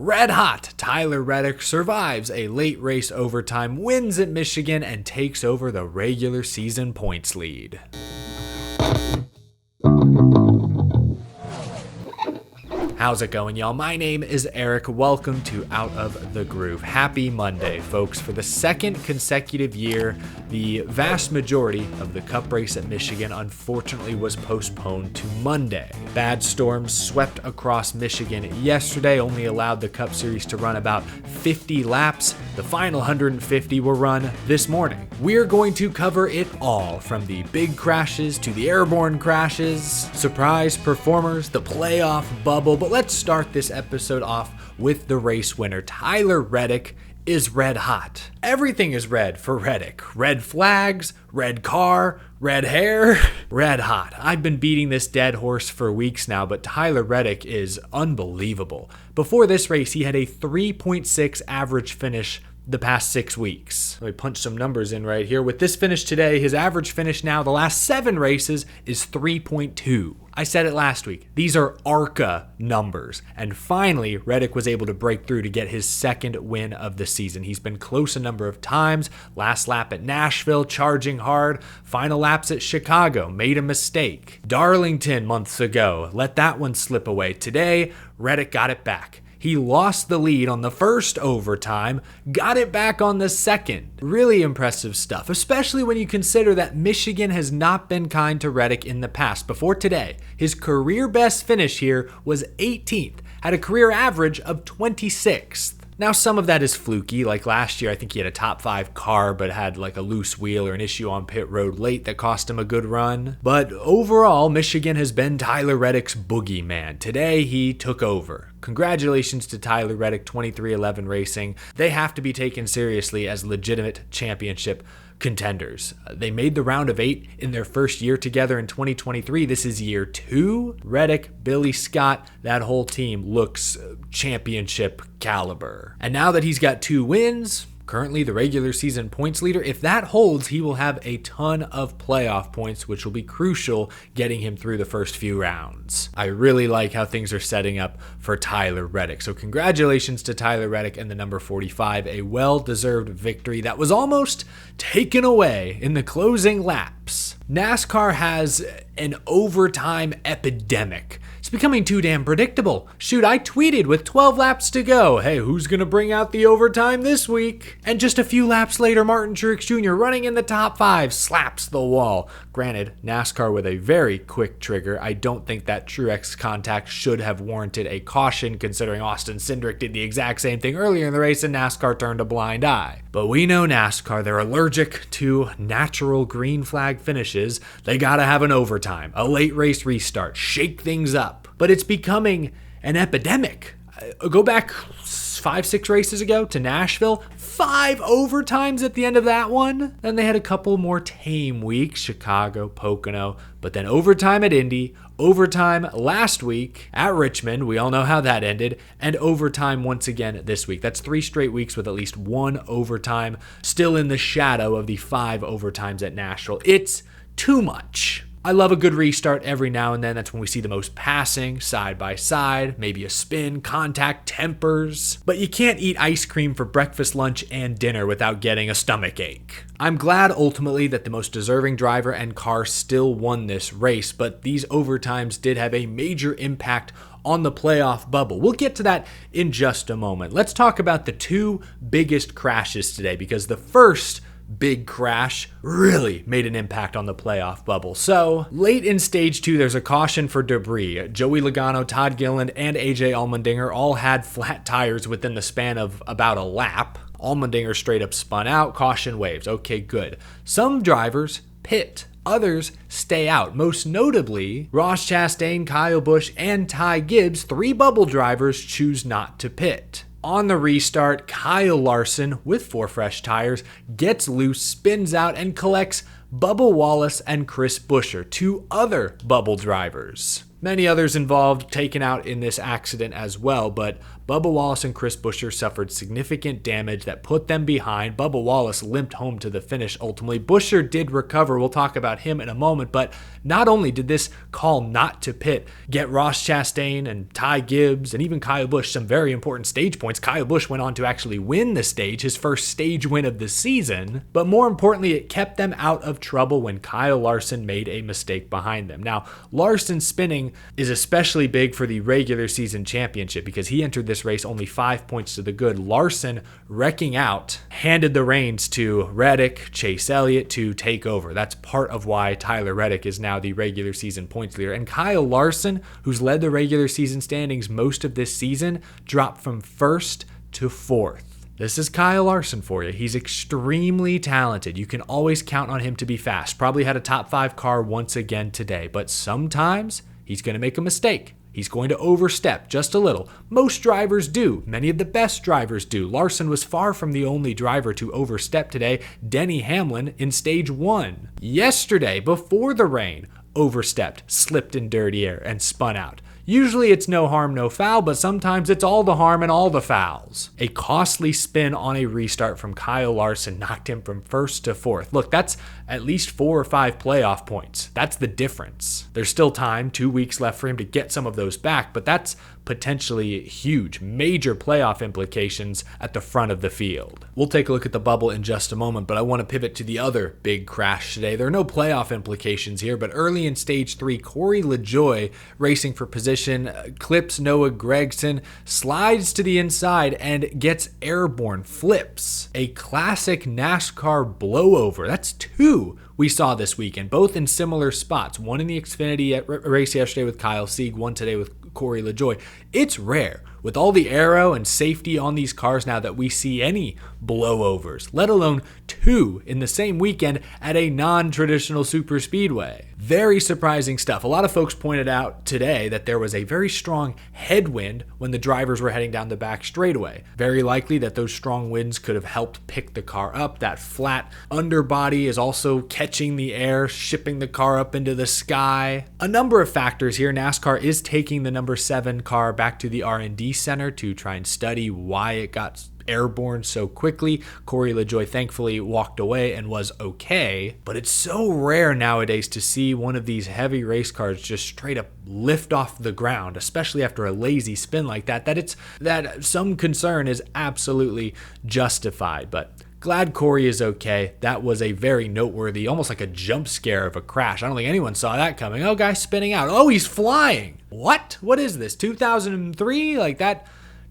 red hot. Tyler Reddick survives a late race overtime, wins at Michigan, and takes over the regular season points lead. How's it going, y'all? My name is Eric. Welcome to Out of the Groove. Happy Monday, folks. For the second consecutive year, the vast majority of the Cup race at Michigan unfortunately was postponed to Monday. Bad storms swept across Michigan yesterday, only allowed the Cup Series to run about 50 laps. The final 150 were run this morning. We're going to cover it all, from the big crashes to the airborne crashes, surprise performers, the playoff bubble. But let's start this episode off with the race winner. Tyler Reddick is red hot. Everything is red for Reddick. Red flags, red car, red hair, red hot. I've been beating this dead horse for weeks now, but Tyler Reddick is unbelievable. Before this race, he had a 3.6 average finish the past 6 weeks. Let me punch some numbers in right here. With this finish today, his average finish now, the last 7 races, is 3.2. I said it last week. These are ARCA numbers. And finally, Reddick was able to break through to get his second win of the season. He's been close a number of times. Last lap at Nashville, charging hard. Final laps at Chicago, made a mistake. Darlington months ago, let that one slip away. Today, Reddick got it back. He lost the lead on the first overtime, got it back on the second. Really impressive stuff, especially when you consider that Michigan has not been kind to Reddick in the past. Before today, his career best finish here was 18th, had a career average of 26th. Now, some of that is fluky. Like last year, I think he had a top 5 car, but had like a loose wheel or an issue on pit road late that cost him a good run. But overall, Michigan has been Tyler Reddick's boogeyman. Today, he took over. Congratulations to Tyler Reddick, 2311 Racing. They have to be taken seriously as legitimate championship contenders. They made the round of 8 in their first year together in 2023. This is year 2. Reddick, Billy Scott, that whole team looks championship caliber. And now that he's got 2 wins, currently the regular season points leader, if that holds, he will have a ton of playoff points, which will be crucial getting him through the first few rounds. I really like how things are setting up for Tyler Reddick. So congratulations to Tyler Reddick and the number 45, a well-deserved victory that was almost taken away in the closing laps. NASCAR has an overtime epidemic. It's becoming too damn predictable. Shoot, I tweeted with 12 laps to go, hey, who's gonna bring out the overtime this week? And just a few laps later, Martin Truex Jr. running in the top 5 slaps the wall. Granted, NASCAR with a very quick trigger. I don't think that Truex contact should have warranted a caution, considering Austin Cindric did the exact same thing earlier in the race and NASCAR turned a blind eye. But we know NASCAR, they're allergic to natural green flag finishes. They gotta have an overtime, a late race restart, shake things up. But it's becoming an epidemic. Go back 5-6 races ago to Nashville, 5 overtimes at the end of that one. Then they had a couple more tame weeks, Chicago, Pocono, but then overtime at Indy, overtime last week at Richmond, we all know how that ended, and overtime once again this week. That's 3 straight weeks with at least 1 overtime, still in the shadow of the 5 overtimes at Nashville. It's too much. I love a good restart every now and then. That's when we see the most passing, side by side, maybe a spin, contact, tempers. But you can't eat ice cream for breakfast, lunch, and dinner without getting a stomach ache. I'm glad ultimately that the most deserving driver and car still won this race, but these overtimes did have a major impact on the playoff bubble. We'll get to that in just a moment. Let's talk about the 2 biggest crashes today, because the first big crash really made an impact on the playoff bubble. So late in stage 2, there's a caution for debris. Joey Logano, Todd Gilliland, and AJ Allmendinger all had flat tires within the span of about a lap. Allmendinger straight up spun out, caution waves. Okay, good. Some drivers pit. Others stay out. Most notably, Ross Chastain, Kyle Busch, and Ty Gibbs, 3 bubble drivers, choose not to pit. On the restart, Kyle Larson, with 4 fresh tires, gets loose, spins out, and collects Bubba Wallace and Chris Buescher, 2 other bubble drivers. Many others involved taken out in this accident as well, but Bubba Wallace and Chris Buescher suffered significant damage that put them behind. Bubba Wallace limped home to the finish ultimately. Buescher did recover. We'll talk about him in a moment, but not only did this call not to pit get Ross Chastain and Ty Gibbs and even Kyle Busch some very important stage points. Kyle Busch went on to actually win the stage, his first stage win of the season, but more importantly, it kept them out of trouble when Kyle Larson made a mistake behind them. Now, Larson spinning is especially big for the regular season championship because he entered this race only 5 points to the good. Larson wrecking out handed the reins to Reddick, Chase Elliott to take over. That's part of why Tyler Reddick is now the regular season points leader. And Kyle Larson, who's led the regular season standings most of this season, dropped from first to fourth. This is Kyle Larson for you. He's extremely talented. You can always count on him to be fast. Probably had a top 5 car once again today, but sometimes he's going to make a mistake. He's going to overstep just a little. Most drivers do. Many of the best drivers do. Larson was far from the only driver to overstep today. Denny Hamlin in stage 1. Yesterday, before the rain, overstepped, slipped in dirty air, and spun out. Usually it's no harm, no foul, but sometimes it's all the harm and all the fouls. A costly spin on a restart from Kyle Larson knocked him from first to fourth. Look, that's at least 4 or 5 playoff points. That's the difference. There's still time, 2 weeks left for him to get some of those back, but that's potentially huge, major playoff implications at the front of the field. We'll take a look at the bubble in just a moment, but I want to pivot to the other big crash today. There are no playoff implications here, but early in stage 3, Corey LaJoie racing for position, clips Noah Gragson, slides to the inside and gets airborne, flips. A classic NASCAR blowover. That's 2 we saw this weekend, both in similar spots. One in the Xfinity race yesterday with Kyle Sieg, one today with Corey LaJoie. It's rare with all the aero and safety on these cars now that we see any blowovers, let alone 2 in the same weekend at a non-traditional super speedway. Very surprising stuff. A lot of folks pointed out today that there was a very strong headwind when the drivers were heading down the back straightaway. Very likely that those strong winds could have helped pick the car up. That flat underbody is also catching the air, shipping the car up into the sky. A number of factors here. NASCAR is taking the number 7 car back to the R&D center to try and study why it got airborne so quickly. Corey LaJoie thankfully walked away and was okay, but it's so rare nowadays to see one of these heavy race cars just straight up lift off the ground, especially after a lazy spin like that, that some concern is absolutely justified. But glad Corey is okay. That was a very noteworthy, almost like a jump scare of a crash. I don't think anyone saw that coming. Oh, guy's spinning out. Oh, he's flying. What is this? 2003? Like that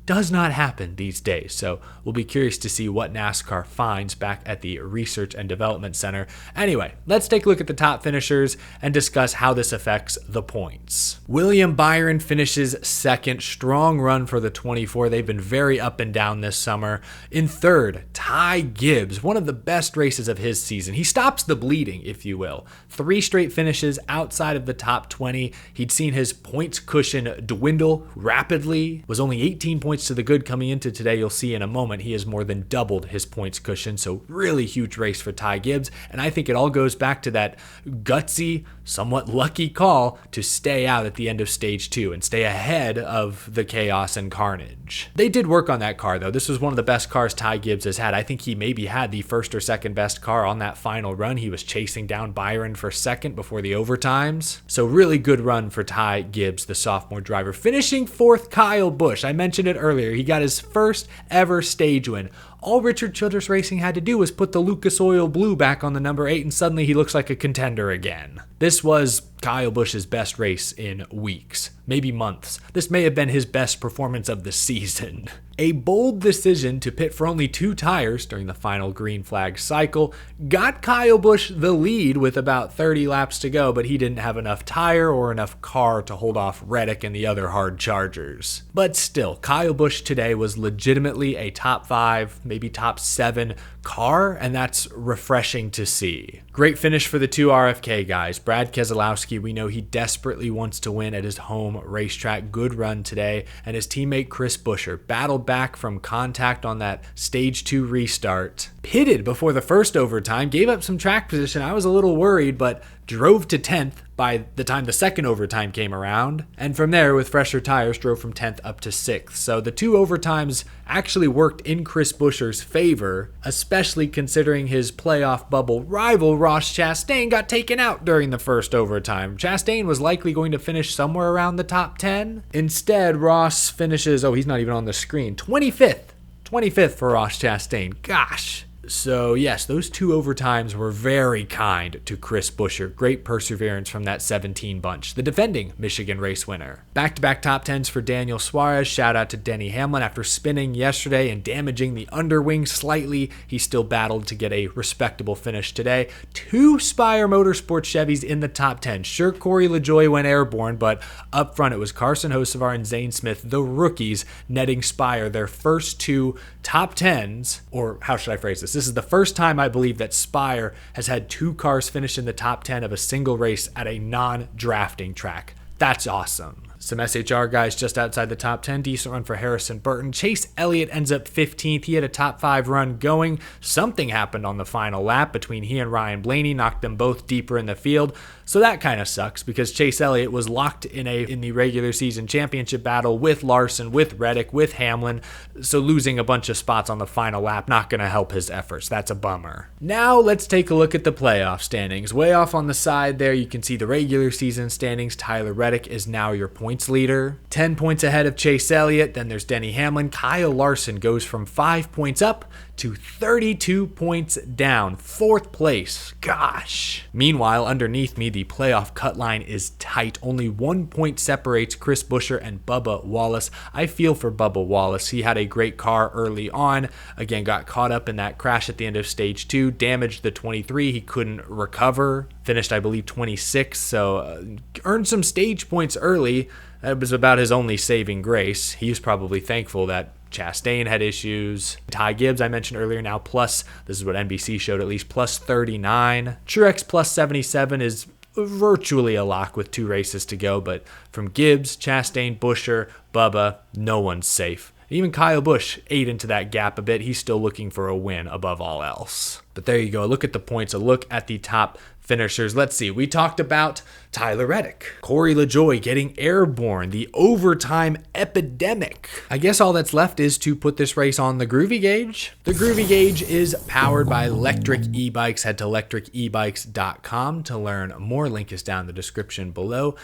does not happen these days. So we'll be curious to see what NASCAR finds back at the Research and Development Center. Anyway, let's take a look at the top finishers and discuss how this affects the points. William Byron finishes second. Strong run for the 24. They've been very up and down this summer. In third, Ty Gibbs, one of the best races of his season. He stops the bleeding, if you will. 3 straight finishes outside of the top 20. He'd seen his points cushion dwindle rapidly, was only 18 points to the good coming into today. You'll see in a moment he has more than doubled his points cushion, so really huge race for Ty Gibbs, and I think it all goes back to that gutsy, somewhat lucky call to stay out at the end of stage 2 and stay ahead of the chaos and carnage. They did work on that car though. This was one of the best cars Ty Gibbs has had. I think he maybe had the first or second best car on that final run. He was chasing down Byron for second before the overtimes, so really good run for Ty Gibbs, the sophomore driver. Finishing fourth, Kyle Busch. I mentioned it earlier. He got his first ever stage win. All Richard Childress Racing had to do was put the Lucas Oil Blue back on the number 8 and suddenly he looks like a contender again. This was Kyle Busch's best race in weeks, maybe months. This may have been his best performance of the season. A bold decision to pit for only 2 tires during the final green flag cycle got Kyle Busch the lead with about 30 laps to go, but he didn't have enough tire or enough car to hold off Reddick and the other hard chargers. But still, Kyle Busch today was legitimately a top 5, maybe top 7 car, and that's refreshing to see. Great finish for the 2 RFK guys. Brad Keselowski, we know he desperately wants to win at his home racetrack. Good run today. And his teammate Chris Buescher battled back from contact on that stage 2 restart. Pitted before the first overtime, gave up some track position. I was a little worried, but drove to 10th by the time the second overtime came around, and from there, with fresher tires, drove from 10th up to 6th. So the two overtimes actually worked in Chris Buescher's favor, especially considering his playoff bubble rival Ross Chastain got taken out during the first overtime. Chastain was likely going to finish somewhere around the top 10. Instead, Ross finishes, he's not even on the screen, 25th. 25th for Ross Chastain. Gosh. So yes, those two overtimes were very kind to Chris Buescher. Great perseverance from that 17 bunch. The defending Michigan race winner. Back-to-back top 10s for Daniel Suarez. Shout out to Denny Hamlin. After spinning yesterday and damaging the underwing slightly, he still battled to get a respectable finish today. Two Spire Motorsports Chevys in the top 10. Sure, Corey LaJoie went airborne, but up front it was Carson Hocevar and Zane Smith, the rookies, netting Spire their first two top 10s, or how should I phrase this? This is the first time I believe that Spire has had two cars finish in the top 10 of a single race at a non-drafting track. That's awesome. Some SHR guys just outside the top 10. Decent run for Harrison Burton. Chase Elliott ends up 15th. He had a top 5 run going. Something happened on the final lap between he and Ryan Blaney, knocked them both deeper in the field. So that kind of sucks because Chase Elliott was locked in the regular season championship battle with Larson, with Reddick, with Hamlin. So losing a bunch of spots on the final lap, not going to help his efforts. That's a bummer. Now let's take a look at the playoff standings. Way off on the side there, you can see the regular season standings. Tyler Reddick is now your points leader. 10 points ahead of Chase Elliott. Then there's Denny Hamlin. Kyle Larson goes from 5 points up to 32 points down. 4th place. Gosh. Meanwhile, underneath me, the playoff cut line is tight. Only 1 point separates Chris Buescher and Bubba Wallace. I feel for Bubba Wallace. He had a great car early on. Again, got caught up in that crash at the end of stage 2. Damaged the 23. He couldn't recover. Finished, I believe, 26th. So earned some stage points early. That was about his only saving grace. He was probably thankful that Chastain had issues. Ty Gibbs, I mentioned earlier, now plus, this is what NBC showed at least, plus 39. Truex plus 77 is virtually a lock with 2 races to go, but from Gibbs, Chastain, Buescher, Bubba, no one's safe. Even Kyle Busch ate into that gap a bit. He's still looking for a win above all else. But there you go. Look at the points. A look at the top finishers. Let's see. We talked about Tyler Reddick, Corey LaJoie getting airborne, the overtime epidemic. I guess all that's left is to put this race on the Groovy Gauge. The Groovy Gauge is powered by Electric E-Bikes. Head to electricebikes.com to learn more. Link is down in the description below.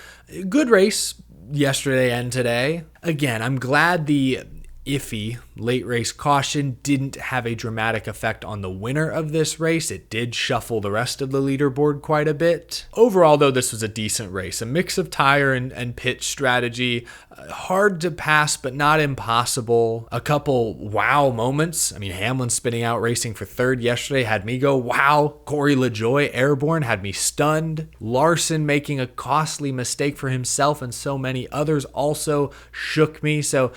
Good race yesterday and today. Again, I'm glad the iffy late race caution didn't have a dramatic effect on the winner of this race. It did shuffle the rest of the leaderboard quite a bit. Overall, though, this was a decent race. A mix of tire and pit strategy. Hard to pass, but not impossible. A couple wow moments. I mean, Hamlin spinning out racing for 3rd yesterday had me go, wow. Corey LaJoie airborne had me stunned. Larson making a costly mistake for himself and so many others also shook me. So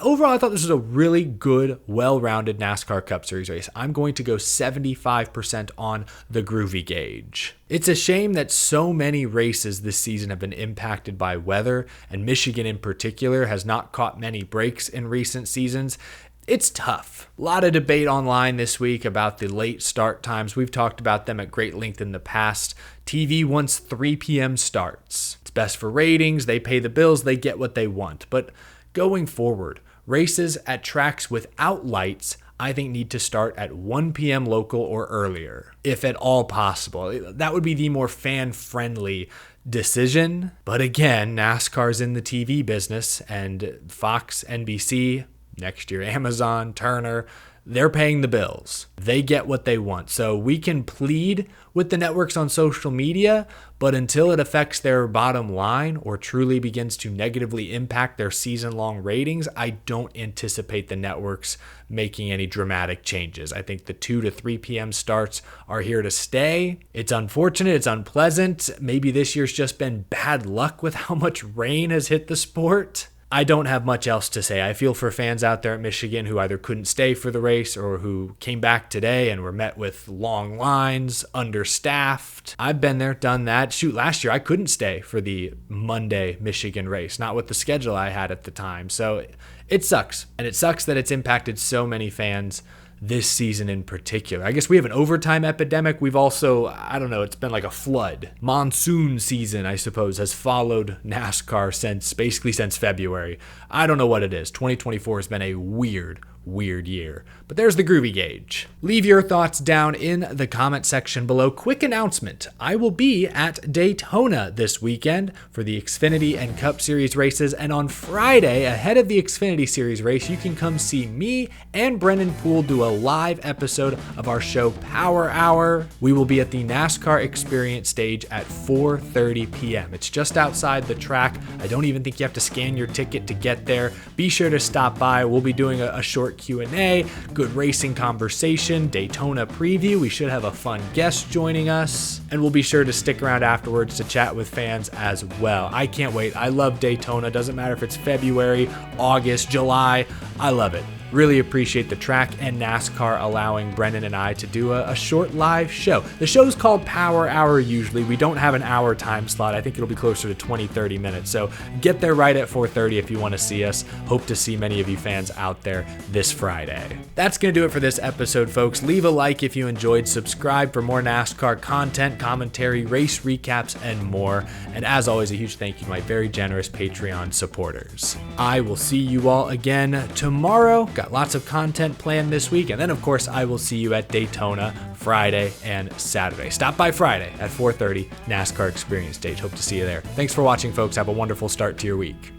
overall, I thought this was a really good, well-rounded NASCAR Cup Series race. I'm going to go 75% on the Groovy Gauge. It's a shame that so many races this season have been impacted by weather, and Michigan in particular has not caught many breaks in recent seasons. It's tough. A lot of debate online this week about the late start times. We've talked about them at great length in the past. TV wants 3 p.m. starts. It's best for ratings. They pay the bills. They get what they want. But going forward, races at tracks without lights, I think, need to start at 1 p.m. local or earlier, if at all possible. That would be the more fan-friendly decision. But again, NASCAR's in the TV business, and Fox, NBC, next year Amazon, Turner, they're paying the bills. They get what they want. So we can plead with the networks on social media, but until it affects their bottom line or truly begins to negatively impact their season-long ratings, I don't anticipate the networks making any dramatic changes. I think the 2 to 3 p.m. starts are here to stay. It's unfortunate. It's unpleasant. Maybe this year's just been bad luck with how much rain has hit the sport. I don't have much else to say. I feel for fans out there at Michigan who either couldn't stay for the race or who came back today and were met with long lines, understaffed. I've been there, done that. Shoot, last year I couldn't stay for the Monday Michigan race, not with the schedule I had at the time. So it sucks. And it sucks that it's impacted so many fans this season in particular. I guess we have an overtime epidemic. We've also, I don't know, it's been like a flood. Monsoon season, I suppose, has followed NASCAR basically since February. I don't know what it is. 2024 has been a weird year. But there's the groovy gauge. Leave your thoughts down in the comment section below. Quick announcement. I will be at Daytona this weekend for the Xfinity and Cup Series races, and on Friday, ahead of the Xfinity Series race, you can come see me and Brennan Poole do a live episode of our show Power Hour. We will be at the NASCAR Experience stage at 4:30 p.m. It's just outside the track. I don't even think you have to scan your ticket to get there. Be sure to stop by. We'll be doing a short Q&A, good racing conversation, Daytona preview. We should have a fun guest joining us, and we'll be sure to stick around afterwards to chat with fans as well. I can't wait. I love Daytona. Doesn't matter if it's February, August, July. I love it. Really appreciate the track and NASCAR allowing Brennan and I to do a short live show. The show's called Power Hour usually. We don't have an hour time slot. I think it'll be closer to 20-30 minutes. So get there right at 4:30 if you want to see us. Hope to see many of you fans out there this Friday. That's going to do it for this episode, folks. Leave a like if you enjoyed. Subscribe for more NASCAR content, commentary, race recaps, and more. And as always, a huge thank you to my very generous Patreon supporters. I will see you all again tomorrow. Got lots of content planned this week, and then of course I will see you at Daytona Friday and Saturday. Stop by Friday at 4:30, NASCAR Experience stage. Hope to see you there. Thanks for watching, folks. Have a wonderful start to your week.